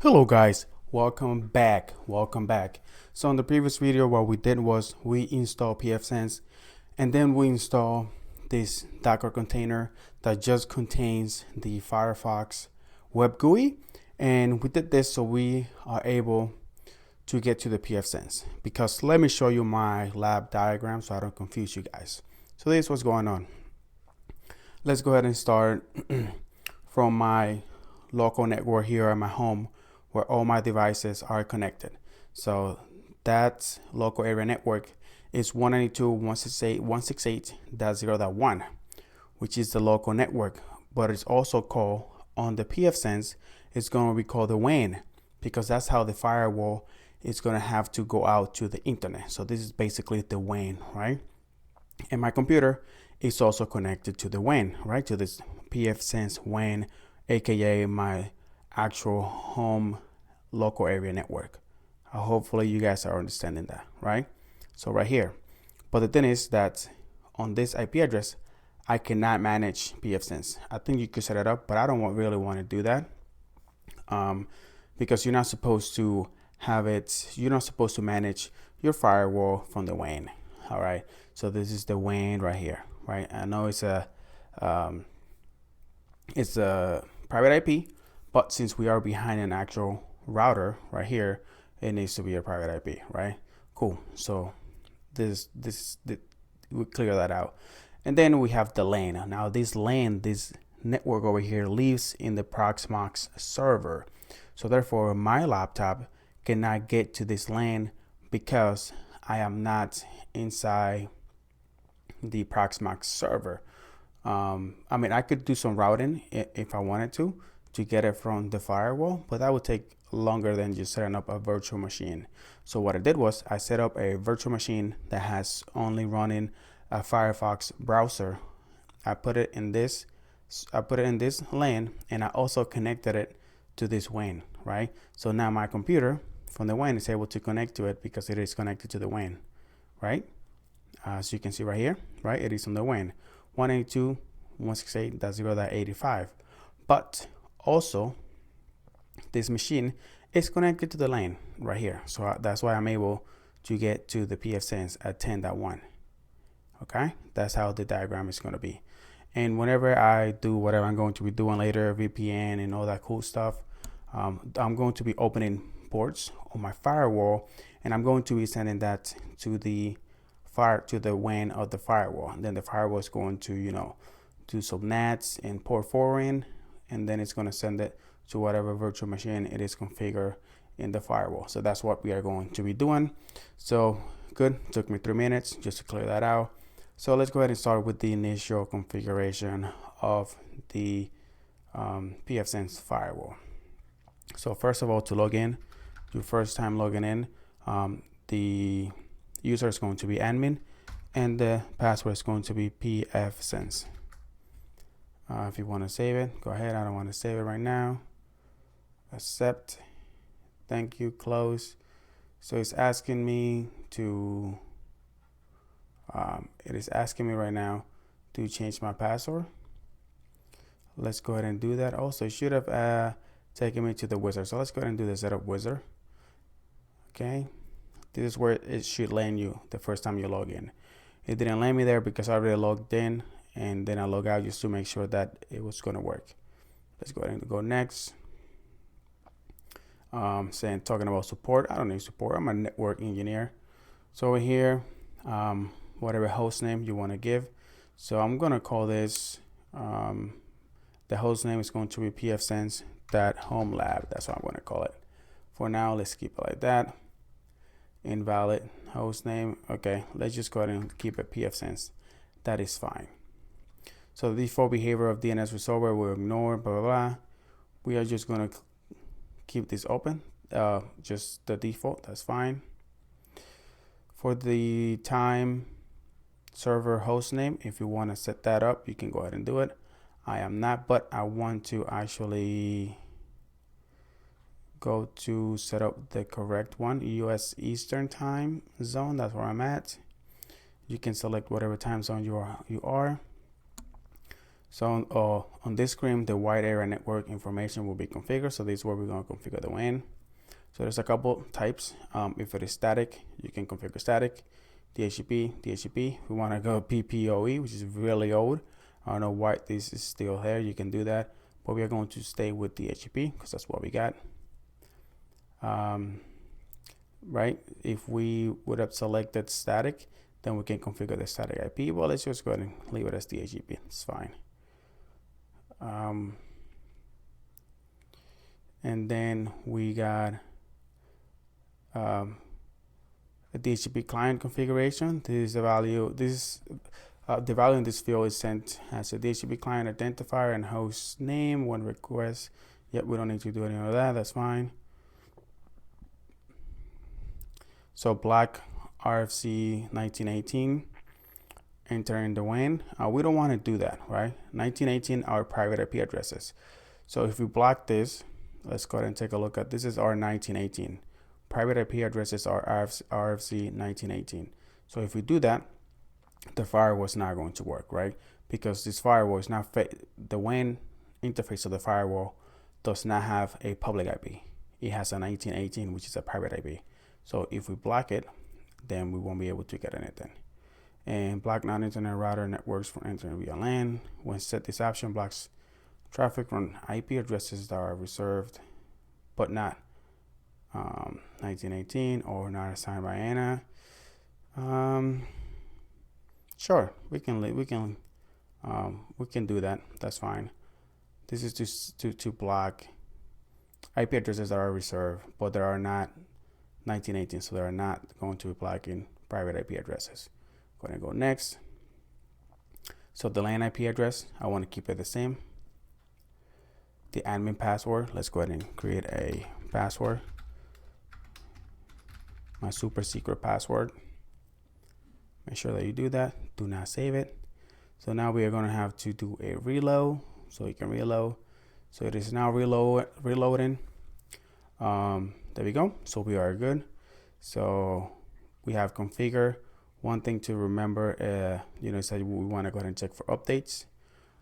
Hello guys, welcome back. So in the previous video, what we did was we installed PFSense, and then we install this Docker container that just contains the Firefox web GUI, and we did this so we are able to get to the PFSense. Because let me show you my lab diagram so I don't confuse you guys. So this is what's going on. Let's go ahead and start from my local network here at my home, where all my devices are connected. So that local area network is 192.168.168.0.1, which is the local network, but it's also called on the PFSense, it's going to be called the WAN, because that's how the firewall is going to have to go out to the internet. So this is basically the WAN, right? And my computer is also connected to the WAN, right? To this PFSense WAN, aka my actual home local area network. Hopefully you guys are understanding that, right? So right here. But the thing is that on this IP address, I cannot manage PFSense. I think you could set it up, but I don't really want to do that, because you're not supposed to you're not supposed to manage your firewall from the WAN. All right. So this is the WAN right here, right? I know it's a private IP, but since we are behind an actual router right here, it needs to be a private IP, right? Cool. So we clear that out, and then we have the LAN. Now this network over here lives in the Proxmox server, so therefore my laptop cannot get to this LAN because I am not inside the Proxmox server. I mean, I could do some routing if I wanted to get it from the firewall, but that would take longer than just setting up a virtual machine. So what I did was I set up a virtual machine that has only running a Firefox browser. I put it in this LAN, and I also connected it to this WAN, right? So now my computer from the WAN is able to connect to it because it is connected to the WAN, right? So you can see right here, right? It is on the WAN 192.168.0.85. But also, this machine is connected to the LAN right here. So that's why I'm able to get to the PFSense at 10.1. Okay, that's how the diagram is going to be. And whenever I do whatever I'm going to be doing later, VPN and all that cool stuff, I'm going to be opening ports on my firewall, and I'm going to be sending that to the WAN of the firewall. And then the firewall is going to, do some NATs and port forwarding, and then it's going to send it to whatever virtual machine it is configured in the firewall. So that's what we are going to be doing. So good. Took me 3 minutes just to clear that out. So let's go ahead and start with the initial configuration of the PFSense firewall. So first of all, to log in, your first time logging in, the user is going to be admin, and the password is going to be PFSense. If you want to save it, go ahead. I don't want to save it right now. Accept. Thank you. Close. So it's asking me to. It is asking me right now to change my password. Let's go ahead and do that. Also, it should have taken me to the wizard. So let's go ahead and do the setup wizard. Okay. This is where it should land you the first time you log in. It didn't land me there because I already logged in, and then I log out just to make sure that it was going to work. Let's go ahead and go next. Talking about support. I don't need support. I'm a network engineer. So over here, whatever host name you want to give. So I'm going to call this, the host name is going to be PFSense.HomeLab. That's what I'm going to call it. For now, let's keep it like that. Invalid host name. Okay, let's just go ahead and keep it PFSense. That is fine. So the default behavior of DNS resolver will ignore, blah, blah, blah. We are just going to keep this open. Just the default, that's fine. For the time server host name, if you want to set that up, you can go ahead and do it. I am not, but I want to actually go to set up the correct one, US Eastern time zone. That's where I'm at. You can select whatever time zone you are. So on this screen, the wide area network information will be configured. So this is where we're going to configure the WAN. So there's a couple types. If it is static, you can configure static, DHCP. We want to go PPoE, which is really old. I don't know why this is still here. You can do that, but we are going to stay with DHCP because that's what we got. Right? If we would have selected static, then we can configure the static IP. Well, let's just go ahead and leave it as DHCP. It's fine. And then we got a DHCP client configuration. This is the value. The value in this field is sent as a DHCP client identifier and host name. One request. Yep, we don't need to do any of that. That's fine. So black RFC 1918. Enter in the WAN. We don't want to do that, right? 1918 are private IP addresses. So if we block this, let's go ahead and take a look at this. Is our 1918. Private IP addresses are RFC 1918. So if we do that, the firewall is not going to work, right? Because this firewall is not the WAN interface of the firewall does not have a public IP. It has a 1918, which is a private IP. So if we block it, then we won't be able to get anything. And block non-internet router networks from entering via LAN. When set, this option blocks traffic from IP addresses that are reserved but not 1918 or not assigned by ANA. Sure, we can do that. That's fine. This is just to block IP addresses that are reserved, but there are not 1918, so they are not going to be blocking private IP addresses. Going to go next. So the LAN IP address, I want to keep it the same. The admin password, let's go ahead and create a password. My super secret password. Make sure that you do that. Do not save it. So now we are going to have to do a reload. So you can reload. So it is now reloading. There we go. So we are good. So we have configure. One thing to remember, is that we want to go ahead and check for updates.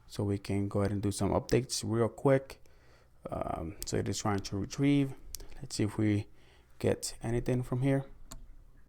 So we can go ahead and do some updates real quick. So it is trying to retrieve. Let's see if we get anything from here.